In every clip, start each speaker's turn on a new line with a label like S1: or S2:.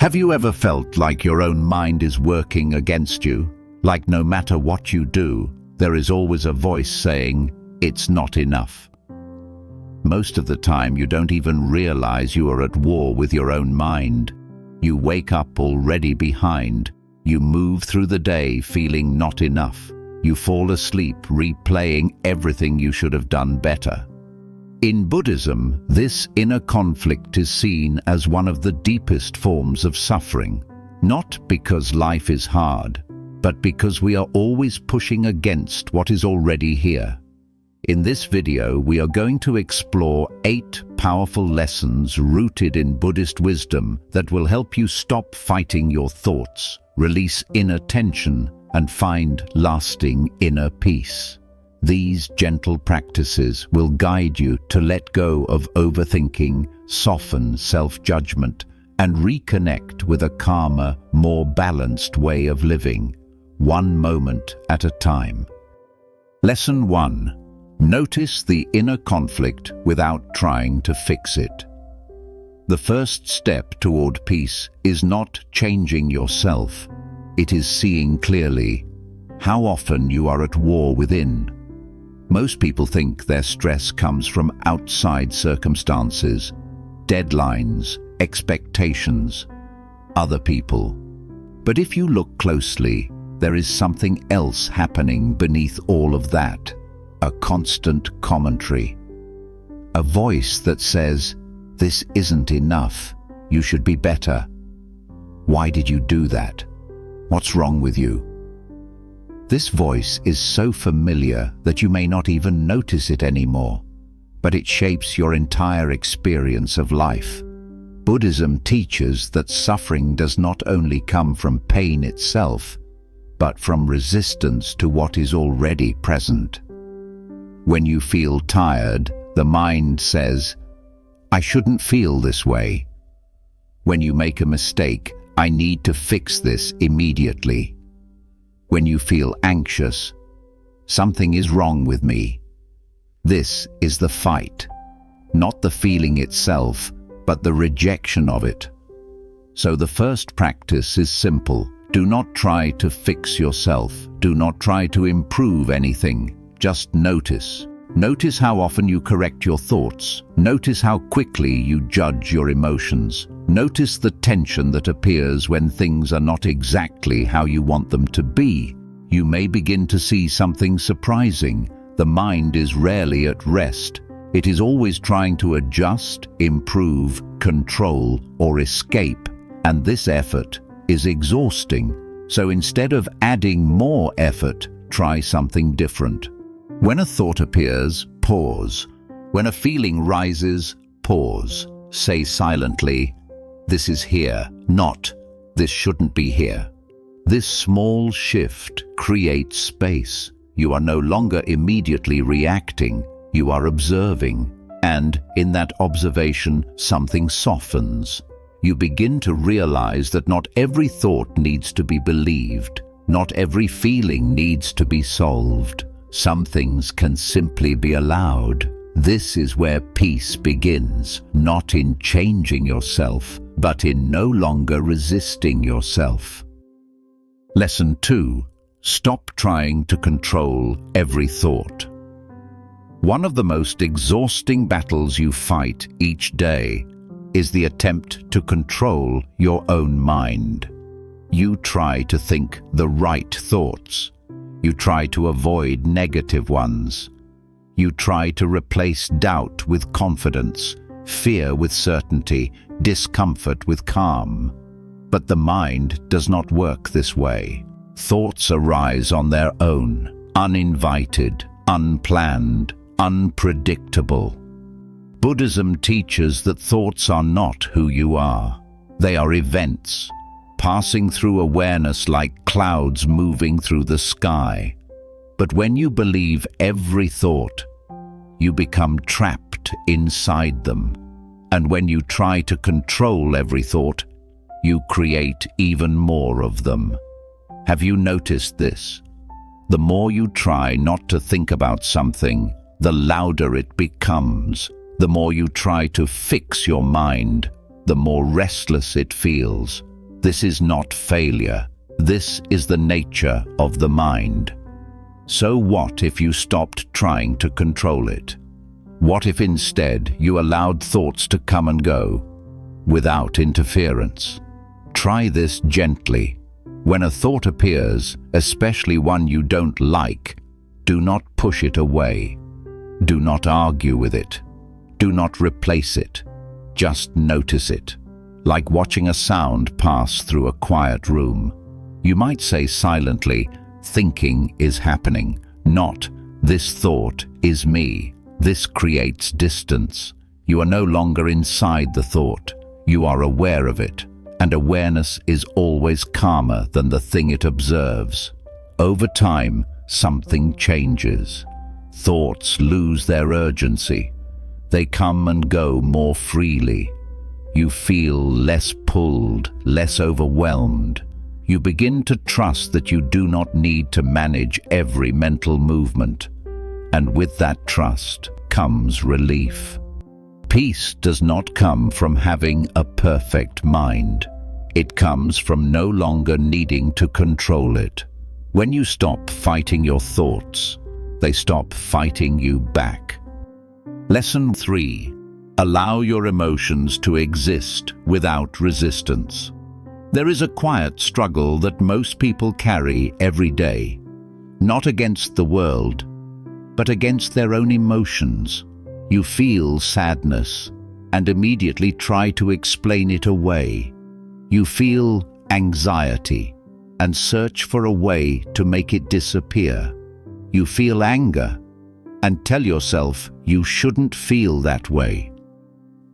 S1: Have you ever felt like your own mind is working against you? Like no matter what you do, there is always a voice saying, "It's not enough." Most of the time, you don't even realize you are at war with your own mind. You wake up already behind. You move through the day feeling not enough. You fall asleep replaying everything you should have done better. In Buddhism, this inner conflict is seen as one of the deepest forms of suffering, not because life is hard, but because we are always pushing against what is already here. In this video, we are going to explore 8 powerful lessons rooted in Buddhist wisdom that will help you stop fighting your thoughts, release inner tension, and find lasting inner peace. These gentle practices will guide you to let go of overthinking, soften self-judgment, and reconnect with a calmer, more balanced way of living, one moment at a time. Lesson 1. Notice the inner conflict without trying to fix it. The first step toward peace is not changing yourself. It is seeing clearly how often you are at war within. Most people think their stress comes from outside circumstances, deadlines, expectations, other people. But if you look closely, there is something else happening beneath all of that, a constant commentary. A voice that says, "This isn't enough, you should be better. Why did you do that? What's wrong with you?" This voice is so familiar that you may not even notice it anymore, but it shapes your entire experience of life. Buddhism teaches that suffering does not only come from pain itself, but from resistance to what is already present. When you feel tired, the mind says, "I shouldn't feel this way." When you make a mistake, "I need to fix this immediately." When you feel anxious, "Something is wrong with me." This is the fight, not the feeling itself, but the rejection of it. So the first practice is simple. Do not try to fix yourself. Do not try to improve anything. Just notice. Notice how often you correct your thoughts. Notice how quickly you judge your emotions. Notice the tension that appears when things are not exactly how you want them to be. You may begin to see something surprising. The mind is rarely at rest. It is always trying to adjust, improve, control, or escape, and this effort is exhausting. So instead of adding more effort, try something different. When a thought appears, pause. When a feeling rises, pause. Say silently, "This is here," not "This shouldn't be here." This small shift creates space. You are no longer immediately reacting, you are observing, and in that observation, something softens. You begin to realize that not every thought needs to be believed, not every feeling needs to be solved. Some things can simply be allowed. This is where peace begins, not in changing yourself, but in no longer resisting yourself. Lesson 2. Stop trying to control every thought. One of the most exhausting battles you fight each day is the attempt to control your own mind. You try to think the right thoughts. You try to avoid negative ones. You try to replace doubt with confidence, fear with certainty, discomfort with calm. But the mind does not work this way. Thoughts arise on their own, uninvited, unplanned, unpredictable. Buddhism teaches that thoughts are not who you are. They are events, passing through awareness like clouds moving through the sky. But when you believe every thought, you become trapped inside them. And when you try to control every thought, you create even more of them. Have you noticed this? The more you try not to think about something, the louder it becomes. The more you try to fix your mind, the more restless it feels. This is not failure. This is the nature of the mind. So what if you stopped trying to control it? What if instead you allowed thoughts to come and go without interference? Try this gently. When a thought appears, especially one you don't like, do not push it away. Do not argue with it. Do not replace it. Just notice it, like watching a sound pass through a quiet room. You might say silently, "Thinking is happening," not "This thought is me." This creates distance. You are no longer inside the thought. You are aware of it, and awareness is always calmer than the thing it observes. Over time, something changes. Thoughts lose their urgency. They come and go more freely. You feel less pulled, less overwhelmed. You begin to trust that you do not need to manage every mental movement. And with that trust comes relief. Peace does not come from having a perfect mind. It comes from no longer needing to control it. When you stop fighting your thoughts, they stop fighting you back. Lesson 3. Allow your emotions to exist without resistance. There is a quiet struggle that most people carry every day, not against the world, but against their own emotions. You feel sadness and immediately try to explain it away. You feel anxiety and search for a way to make it disappear. You feel anger and tell yourself you shouldn't feel that way.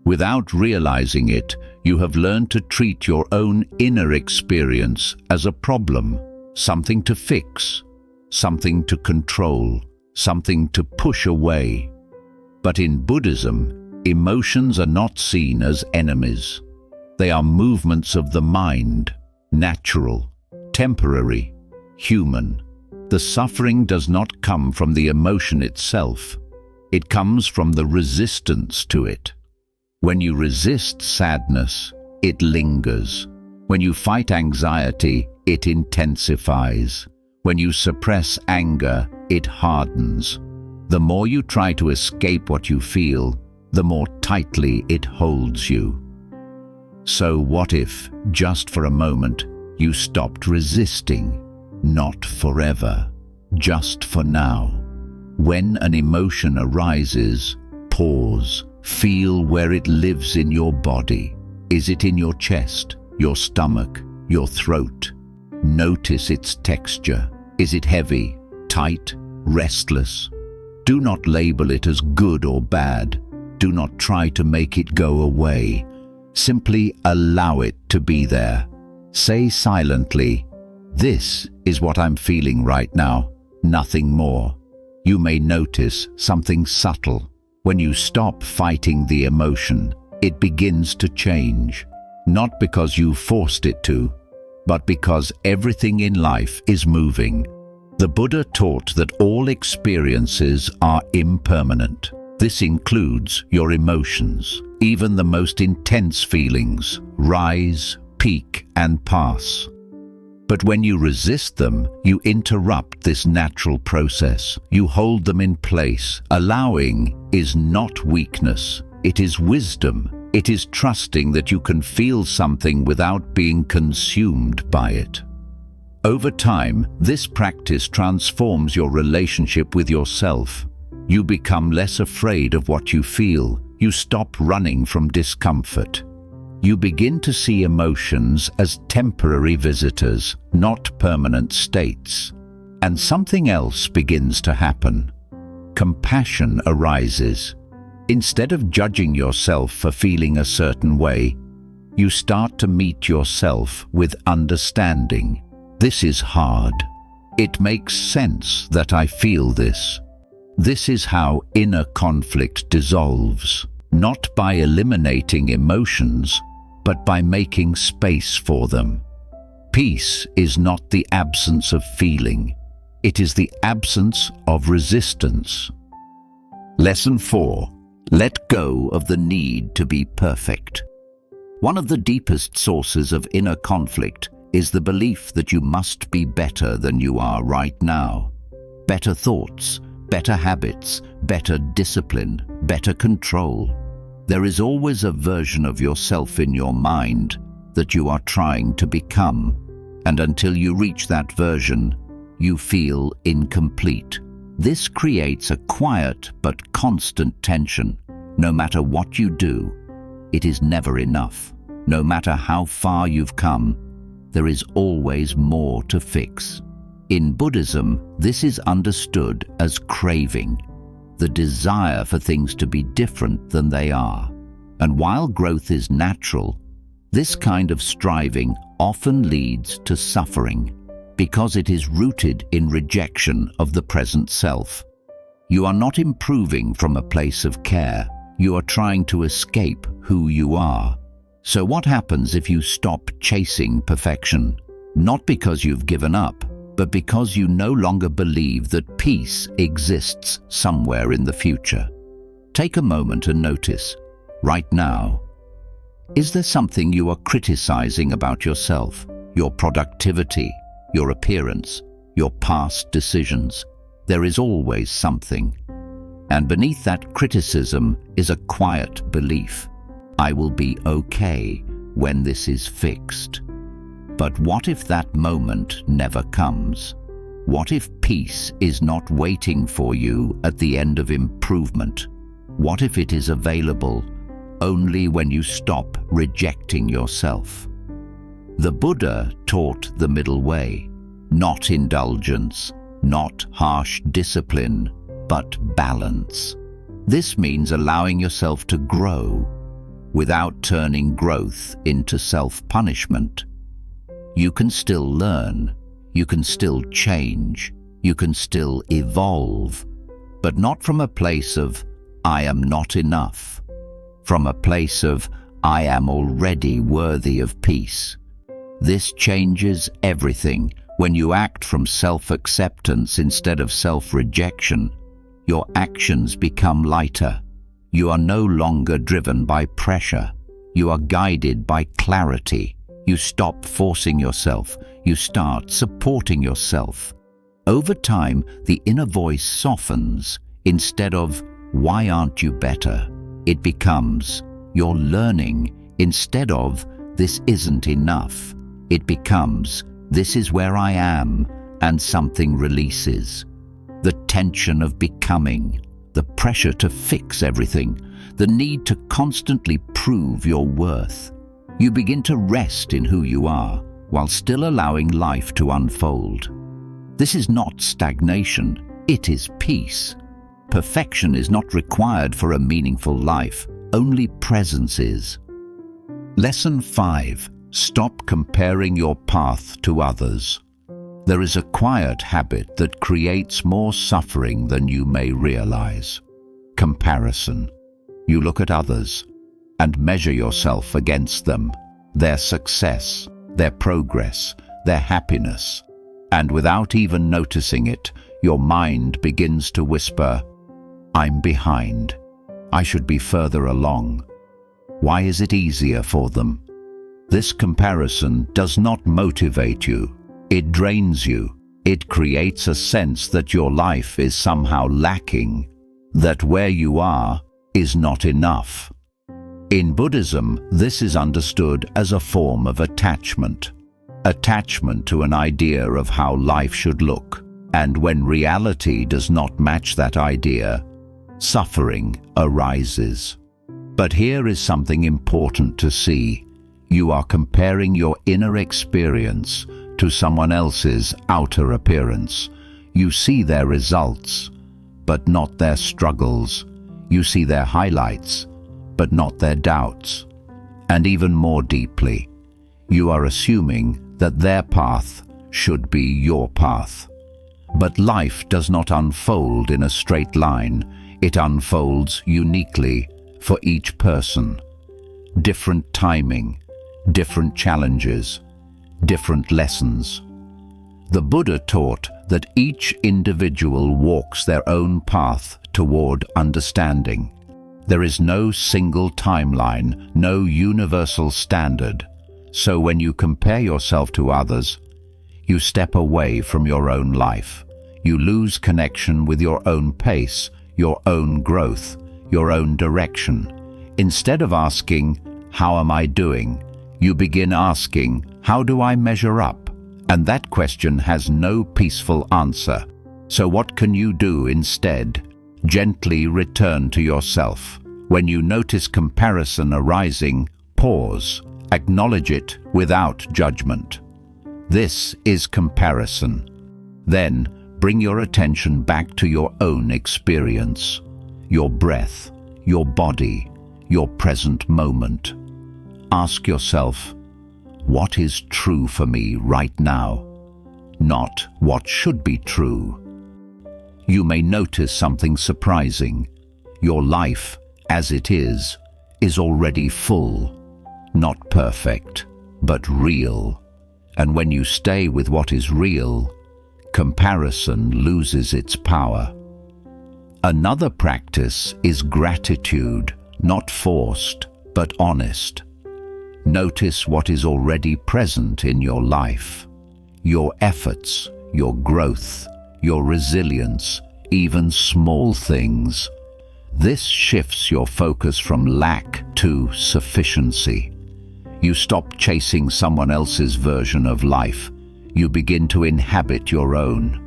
S1: Without realizing it, you have learned to treat your own inner experience as a problem, something to fix, something to control, something to push away. But in Buddhism, emotions are not seen as enemies. They are movements of the mind, natural, temporary, human. The suffering does not come from the emotion itself. It comes from the resistance to it. When you resist sadness, it lingers. When you fight anxiety, it intensifies. When you suppress anger, it hardens. The more you try to escape what you feel, the more tightly it holds you. So what if, just for a moment, you stopped resisting? Not forever, just for now. When an emotion arises, pause. Feel where it lives in your body. Is it in your chest, your stomach, your throat? Notice its texture. Is it heavy, tight, restless? Do not label it as good or bad. Do not try to make it go away. Simply allow it to be there. Say silently, "This is what I'm feeling right now, nothing more." You may notice something subtle. When you stop fighting the emotion, it begins to change. Not because you forced it to, but because everything in life is moving. The Buddha taught that all experiences are impermanent. This includes your emotions. Even the most intense feelings rise, peak, and pass. But when you resist them, you interrupt this natural process. You hold them in place. Allowing is not weakness. It is wisdom. It is trusting that you can feel something without being consumed by it. Over time, this practice transforms your relationship with yourself. You become less afraid of what you feel. You stop running from discomfort. You begin to see emotions as temporary visitors, not permanent states. And something else begins to happen. Compassion arises. Instead of judging yourself for feeling a certain way, you start to meet yourself with understanding. This is hard. It makes sense that I feel this. This is how inner conflict dissolves, not by eliminating emotions, but by making space for them. Peace is not the absence of feeling. It is the absence of resistance. Lesson 4. Let go of the need to be perfect. One of the deepest sources of inner conflict is the belief that you must be better than you are right now. Better thoughts, better habits, better discipline, better control. There is always a version of yourself in your mind that you are trying to become, and until you reach that version, you feel incomplete. This creates a quiet but constant tension. No matter what you do, it is never enough. No matter how far you've come, there is always more to fix. In Buddhism, this is understood as craving, the desire for things to be different than they are. And while growth is natural, this kind of striving often leads to suffering because it is rooted in rejection of the present self. You are not improving from a place of care. You are trying to escape who you are. So what happens if you stop chasing perfection? Not because you've given up, but because you no longer believe that peace exists somewhere in the future. Take a moment and notice, right now, is there something you are criticizing about yourself, your productivity, your appearance, your past decisions? There is always something. And beneath that criticism is a quiet belief. I will be okay when this is fixed. But what if that moment never comes? What if peace is not waiting for you at the end of improvement? What if it is available only when you stop rejecting yourself? The Buddha taught the middle way, not indulgence, not harsh discipline, but balance. This means allowing yourself to grow without turning growth into self-punishment. You can still learn, you can still change, you can still evolve, but not from a place of, I am not enough, from a place of, I am already worthy of peace. This changes everything. When you act from self-acceptance instead of self-rejection, your actions become lighter. You are no longer driven by pressure. You are guided by clarity. You stop forcing yourself. You start supporting yourself. Over time, the inner voice softens. Instead of, why aren't you better? It becomes, you're learning. Instead of, this isn't enough. It becomes, this is where I am, and something releases. The tension of becoming, the pressure to fix everything, the need to constantly prove your worth. You begin to rest in who you are, while still allowing life to unfold. This is not stagnation, it is peace. Perfection is not required for a meaningful life, only presence is. Lesson 5. Stop comparing your path to others. There is a quiet habit that creates more suffering than you may realize. Comparison. You look at others and measure yourself against them, their success, their progress, their happiness, and without even noticing it, your mind begins to whisper, I'm behind. I should be further along. Why is it easier for them? This comparison does not motivate you. It drains you. It creates a sense that your life is somehow lacking, that where you are is not enough. In Buddhism, this is understood as a form of attachment. Attachment to an idea of how life should look. And when reality does not match that idea, suffering arises. But here is something important to see. You are comparing your inner experience to someone else's outer appearance. You see their results, but not their struggles. You see their highlights, but not their doubts. And even more deeply, you are assuming that their path should be your path. But life does not unfold in a straight line. It unfolds uniquely for each person. Different timing, different challenges, different lessons. The Buddha taught that each individual walks their own path toward understanding. There is no single timeline, no universal standard. So when you compare yourself to others, you step away from your own life. You lose connection with your own pace, your own growth, your own direction. Instead of asking, "How am I doing?" you begin asking, "How do I measure up?" And that question has no peaceful answer. So what can you do instead? Gently return to yourself. When you notice comparison arising, pause. Acknowledge it without judgment. This is comparison. Then bring your attention back to your own experience, your breath, your body, your present moment. Ask yourself, what is true for me right now? Not what should be true. You may notice something surprising. Your life, as it is already full, not perfect, but real. And when you stay with what is real, comparison loses its power. Another practice is gratitude, not forced, but honest. Notice what is already present in your life. Your efforts, your growth, your resilience, even small things. This shifts your focus from lack to sufficiency. You stop chasing someone else's version of life. You begin to inhabit your own.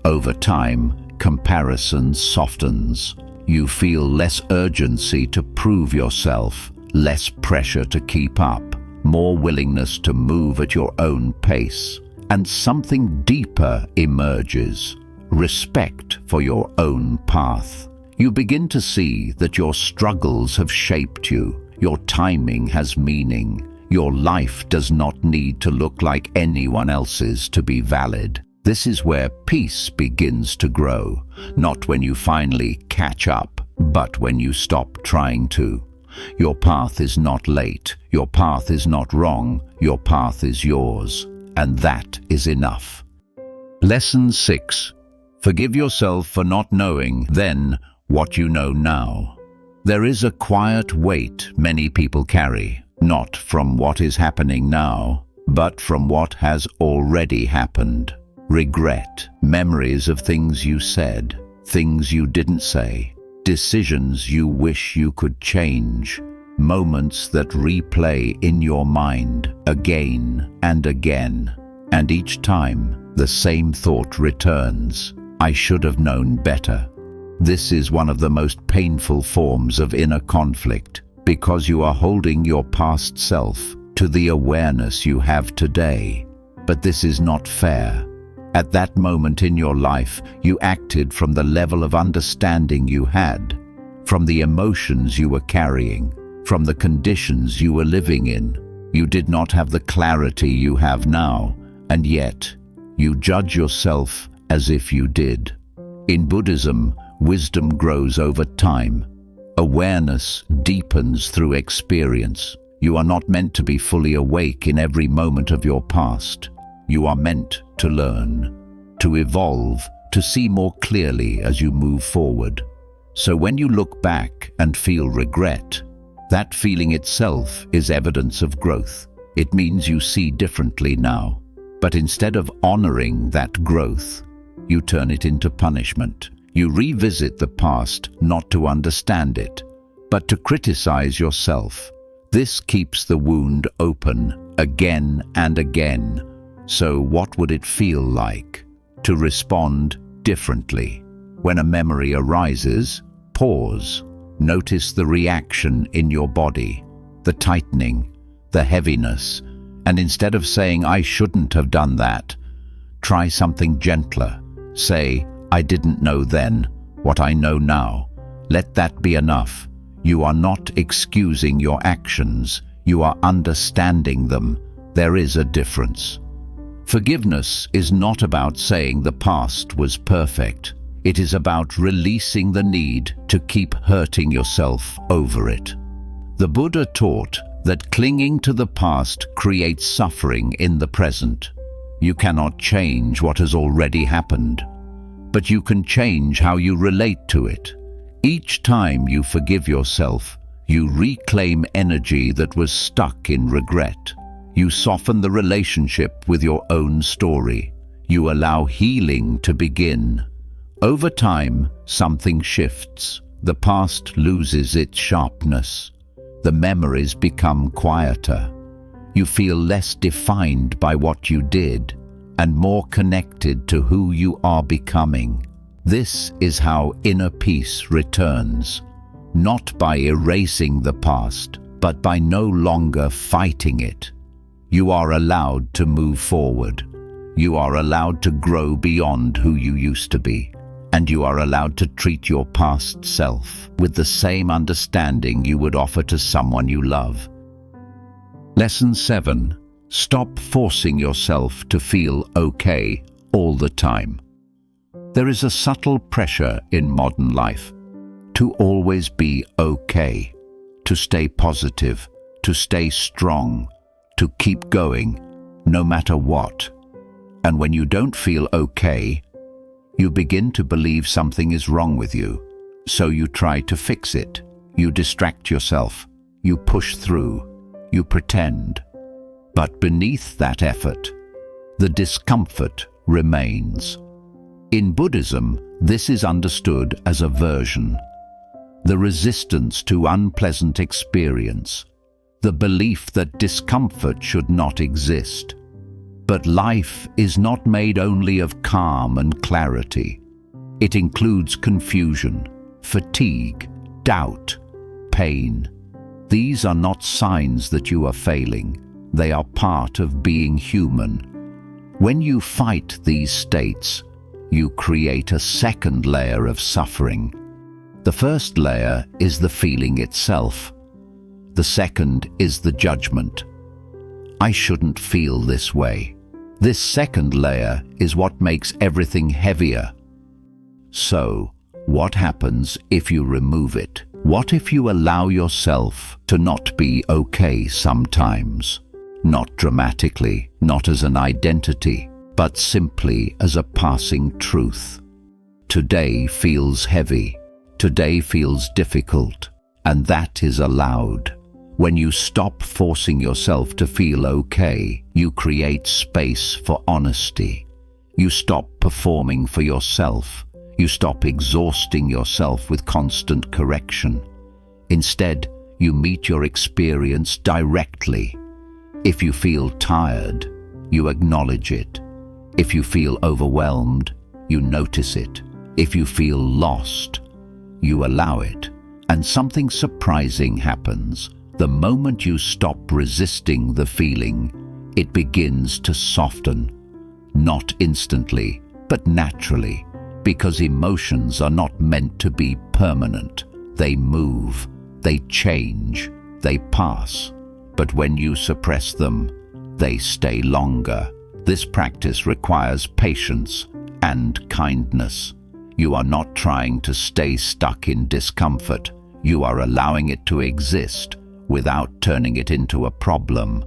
S1: Over time, comparison softens. You feel less urgency to prove yourself, less pressure to keep up, more willingness to move at your own pace. And something deeper emerges: respect for your own path. You begin to see that your struggles have shaped you. Your timing has meaning. Your life does not need to look like anyone else's to be valid. This is where peace begins to grow, not when you finally catch up, but when you stop trying to. Your path is not late. Your path is not wrong. Your path is yours. And that is enough. Lesson 6. Forgive yourself for not knowing then what you know now. There is a quiet weight many people carry, not from what is happening now, but from what has already happened. Regret, memories of things you said, things you didn't say, decisions you wish you could change, moments that replay in your mind again and again. And each time, the same thought returns: I should have known better. This is one of the most painful forms of inner conflict, because you are holding your past self to the awareness you have today. But this is not fair. At that moment in your life, you acted from the level of understanding you had, from the emotions you were carrying, from the conditions you were living in. You did not have the clarity you have now, and yet you judge yourself as if you did. In Buddhism, wisdom grows over time. Awareness deepens through experience. You are not meant to be fully awake in every moment of your past. You are meant to learn, to evolve, to see more clearly as you move forward. So when you look back and feel regret, that feeling itself is evidence of growth. It means you see differently now. But instead of honoring that growth, you turn it into punishment. You revisit the past not to understand it, but to criticize yourself. This keeps the wound open again and again. So what would it feel like to respond differently? When a memory arises, pause. Notice the reaction in your body, the tightening, the heaviness, and instead of saying, "I shouldn't have done that," try something gentler. Say, "I didn't know then what I know now." Let that be enough. You are not excusing your actions. You are understanding them. There is a difference. Forgiveness is not about saying the past was perfect. It is about releasing the need to keep hurting yourself over it. The Buddha taught that clinging to the past creates suffering in the present. You cannot change what has already happened, but you can change how you relate to it. Each time you forgive yourself, you reclaim energy that was stuck in regret. You soften the relationship with your own story. You allow healing to begin. Over time, something shifts. The past loses its sharpness. The memories become quieter. You feel less defined by what you did and more connected to who you are becoming. This is how inner peace returns, not by erasing the past, but by no longer fighting it. You are allowed to move forward. You are allowed to grow beyond who you used to be. And you are allowed to treat your past self with the same understanding you would offer to someone you love. Lesson 7. Stop forcing yourself to feel okay all the time. There is a subtle pressure in modern life to always be okay, to stay positive, to stay strong, to keep going, no matter what. And when you don't feel okay, you begin to believe something is wrong with you, so you try to fix it. You distract yourself, you push through, you pretend. But beneath that effort, the discomfort remains. In Buddhism, this is understood as aversion, the resistance to unpleasant experience, the belief that discomfort should not exist. But life is not made only of calm and clarity. It includes confusion, fatigue, doubt, pain. These are not signs that you are failing. They are part of being human. When you fight these states, you create a second layer of suffering. The first layer is the feeling itself. The second is the judgment. I shouldn't feel this way. This second layer is what makes everything heavier. So, what happens if you remove it? What if you allow yourself to not be okay sometimes? Not dramatically, not as an identity, but simply as a passing truth. Today feels heavy. Today feels difficult. And that is allowed. When you stop forcing yourself to feel okay, you create space for honesty. You stop performing for yourself. You stop exhausting yourself with constant correction. Instead, you meet your experience directly. If you feel tired, you acknowledge it. If you feel overwhelmed, you notice it. If you feel lost, you allow it. And something surprising happens. The moment you stop resisting the feeling, it begins to soften. Not instantly, but naturally, because emotions are not meant to be permanent. They move, they change, they pass. But when you suppress them, they stay longer. This practice requires patience and kindness. You are not trying to stay stuck in discomfort. You are allowing it to exist without turning it into a problem.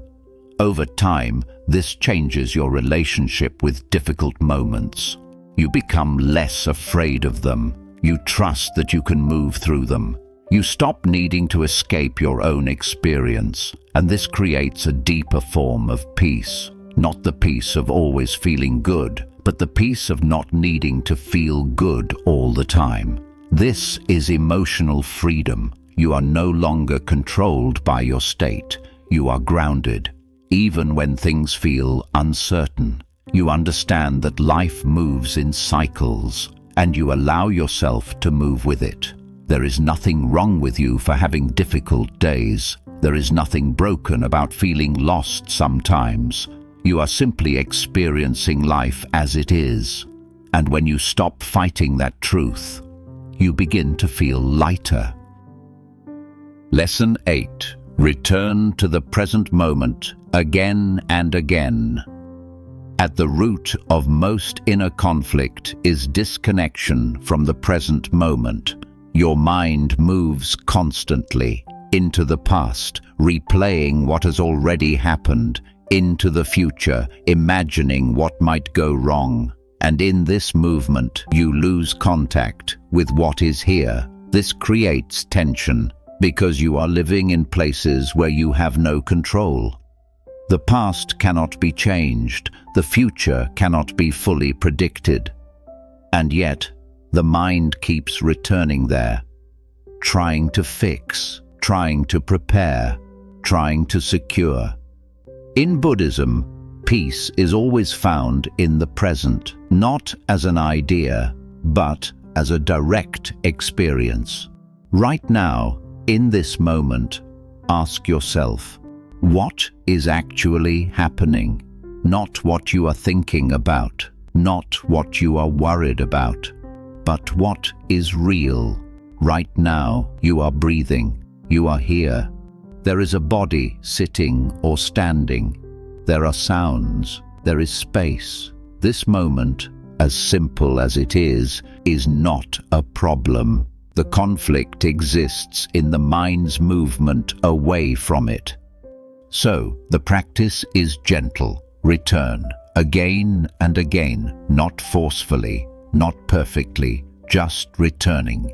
S1: Over time, this changes your relationship with difficult moments. You become less afraid of them. You trust that you can move through them. You stop needing to escape your own experience, and this creates a deeper form of peace. Not the peace of always feeling good, but the peace of not needing to feel good all the time. This is emotional freedom. You are no longer controlled by your state. You are grounded. Even when things feel uncertain, you understand that life moves in cycles, and you allow yourself to move with it. There is nothing wrong with you for having difficult days. There is nothing broken about feeling lost sometimes. You are simply experiencing life as it is. And when you stop fighting that truth, you begin to feel lighter. Lesson 8. Return to the present moment again and again. At the root of most inner conflict is disconnection from the present moment. Your mind moves constantly into the past, replaying what has already happened, into the future, imagining what might go wrong. And in this movement, you lose contact with what is here. This creates tension because you are living in places where you have no control. The past cannot be changed, the future cannot be fully predicted. And yet, the mind keeps returning there, trying to fix, trying to prepare, trying to secure. In Buddhism, peace is always found in the present, not as an idea, but as a direct experience. Right now, in this moment, ask yourself, what is actually happening? Not what you are thinking about, not what you are worried about, but what is real. Right now, you are breathing, you are here. There is a body sitting or standing. There are sounds, there is space. This moment, as simple as it is not a problem. The conflict exists in the mind's movement away from it. So, the practice is gentle. Return, again and again, not forcefully, not perfectly, just returning.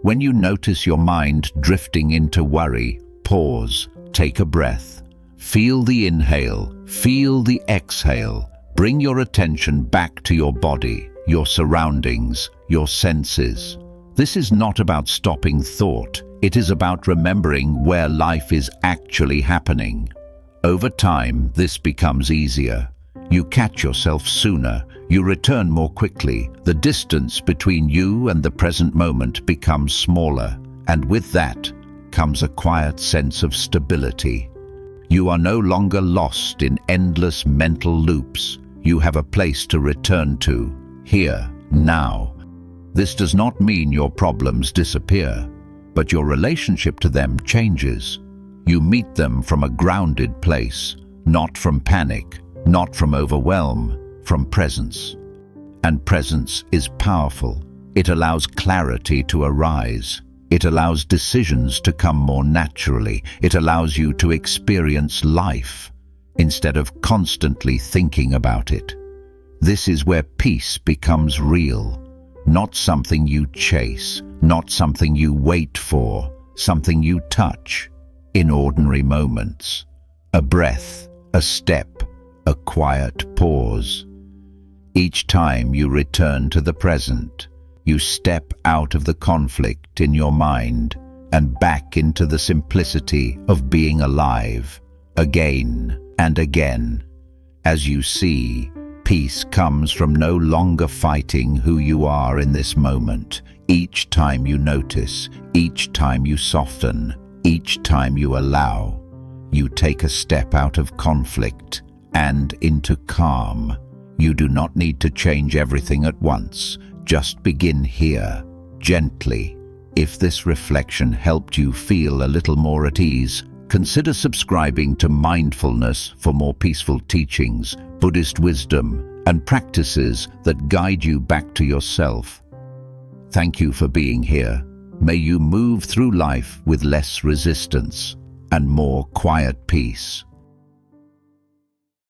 S1: When you notice your mind drifting into worry, pause, take a breath. Feel the inhale, feel the exhale. Bring your attention back to your body, your surroundings, your senses. This is not about stopping thought. It is about remembering where life is actually happening. Over time, this becomes easier. You catch yourself sooner. You return more quickly. The distance between you and the present moment becomes smaller. And with that comes a quiet sense of stability. You are no longer lost in endless mental loops. You have a place to return to, here, now. This does not mean your problems disappear, but your relationship to them changes. You meet them from a grounded place, not from panic, not from overwhelm, from presence. And presence is powerful. It allows clarity to arise. It allows decisions to come more naturally. It allows you to experience life instead of constantly thinking about it. This is where peace becomes real. Not something you chase, not something you wait for, something you touch in ordinary moments. A breath, a step, a quiet pause. Each time you return to the present, you step out of the conflict in your mind and back into the simplicity of being alive, again and again. As you see, peace comes from no longer fighting who you are in this moment. Each time you notice, each time you soften, each time you allow, you take a step out of conflict and into calm. You do not need to change everything at once. Just begin here, gently. If this reflection helped you feel a little more at ease, consider subscribing to Mindfulness for more peaceful teachings, Buddhist wisdom, and practices that guide you back to yourself. Thank you for being here. May you move through life with less resistance and more quiet peace.